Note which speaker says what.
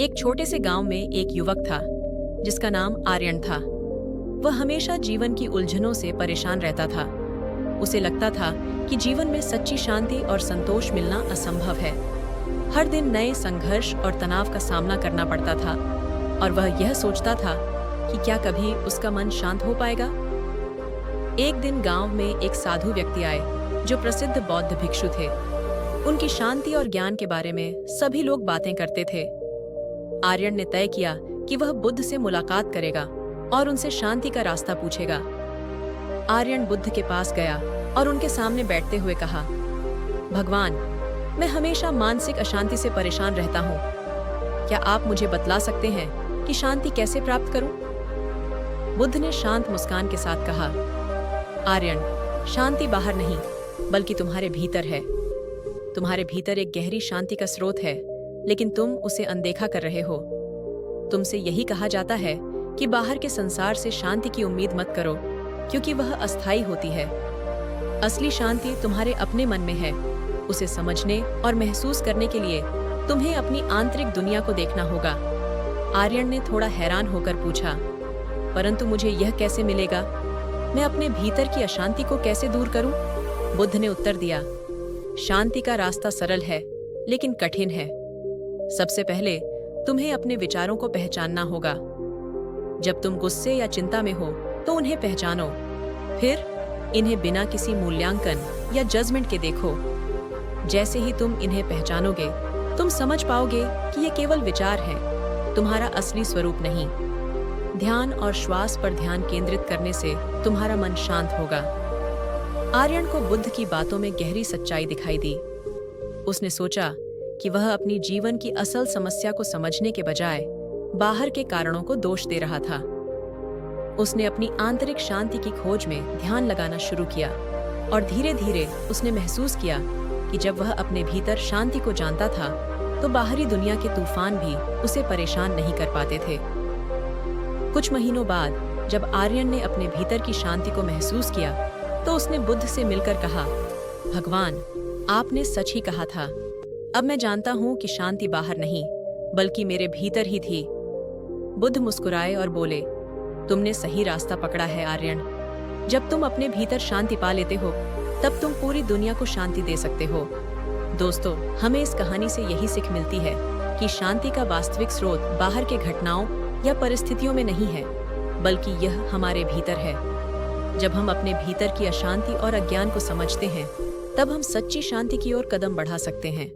Speaker 1: एक छोटे से गांव में एक युवक था जिसका नाम आर्यन था। वह हमेशा जीवन की उलझनों से परेशान रहता था। उसे लगता था कि जीवन में सच्ची शांति और संतोष मिलना असंभव है। हर दिन नए संघर्ष और तनाव का सामना करना पड़ता था और वह यह सोचता था कि क्या कभी उसका मन शांत हो पाएगा। एक दिन गांव में एक साधु व्यक्ति आए जो प्रसिद्ध बौद्ध भिक्षु थे। उनकी शांति और ज्ञान के बारे में सभी लोग बातें करते थे। आर्यन ने तय किया कि वह बुद्ध से मुलाकात करेगा और उनसे शांति का रास्ता पूछेगा। आर्यन बुद्ध के पास गया और उनके सामने बैठते हुए कहा, भगवान, मैं हमेशा मानसिक अशांति से परेशान रहता हूँ। क्या आप मुझे बतला सकते हैं कि शांति कैसे प्राप्त करूं? बुद्ध ने शांत मुस्कान के साथ कहा, आर्यन, शांति बाहर नहीं बल्कि तुम्हारे भीतर है। तुम्हारे भीतर एक गहरी शांति का स्रोत है, लेकिन तुम उसे अनदेखा कर रहे हो। तुमसे यही कहा जाता है कि बाहर के संसार से शांति की उम्मीद मत करो, क्योंकि वह अस्थायी होती है। असली शांति तुम्हारे अपने मन में है। उसे समझने और महसूस करने के लिए तुम्हें अपनी आंतरिक दुनिया को देखना होगा। आर्यन ने थोड़ा हैरान होकर पूछा, परंतु मुझे यह कैसे मिलेगा? मैं अपने भीतर की अशांति को कैसे दूर करूं? बुद्ध ने उत्तर दिया, शांति का रास्ता सरल है लेकिन कठिन है। सबसे पहले तुम्हें अपने विचारों को पहचानना होगा। जब तुम गुस्से या चिंता में हो तो उन्हें पहचानो, फिर इन्हें बिना किसी मूल्यांकन या जजमेंट के देखो। जैसे ही तुम इन्हें पहचानोगे, तुम समझ पाओगे कि ये केवल विचार हैं, तुम्हारा असली स्वरूप नहीं। ध्यान और श्वास पर ध्यान केंद्रित करने से तुम्हारा मन शांत होगा। आर्यन को बुद्ध की बातों में गहरी सच्चाई दिखाई दी। उसने सोचा कि वह अपनी जीवन की असल समस्या को समझने के बजाय बाहर के कारणों को दोष दे रहा था। उसने अपनी आंतरिक शांति की खोज में ध्यान लगाना शुरू किया और धीरे धीरे उसने महसूस किया कि जब वह अपने भीतर शांति को जानता था तो बाहरी दुनिया के तूफान भी उसे परेशान नहीं कर पाते थे। कुछ महीनों बाद जब आर्यन ने अपने भीतर की शांति को महसूस किया तो उसने बुद्ध से मिलकर कहा, भगवान, आपने सच ही कहा था। अब मैं जानता हूँ कि शांति बाहर नहीं बल्कि मेरे भीतर ही थी। बुद्ध मुस्कुराए और बोले, तुमने सही रास्ता पकड़ा है आर्यन। जब तुम अपने भीतर शांति पा लेते हो तब तुम पूरी दुनिया को शांति दे सकते हो। दोस्तों, हमें इस कहानी से यही सीख मिलती है कि शांति का वास्तविक स्रोत बाहर के घटनाओं या परिस्थितियों में नहीं है, बल्कि यह हमारे भीतर है। जब हम अपने भीतर की अशांति और अज्ञान को समझते हैं, तब हम सच्ची शांति की ओर कदम बढ़ा सकते हैं।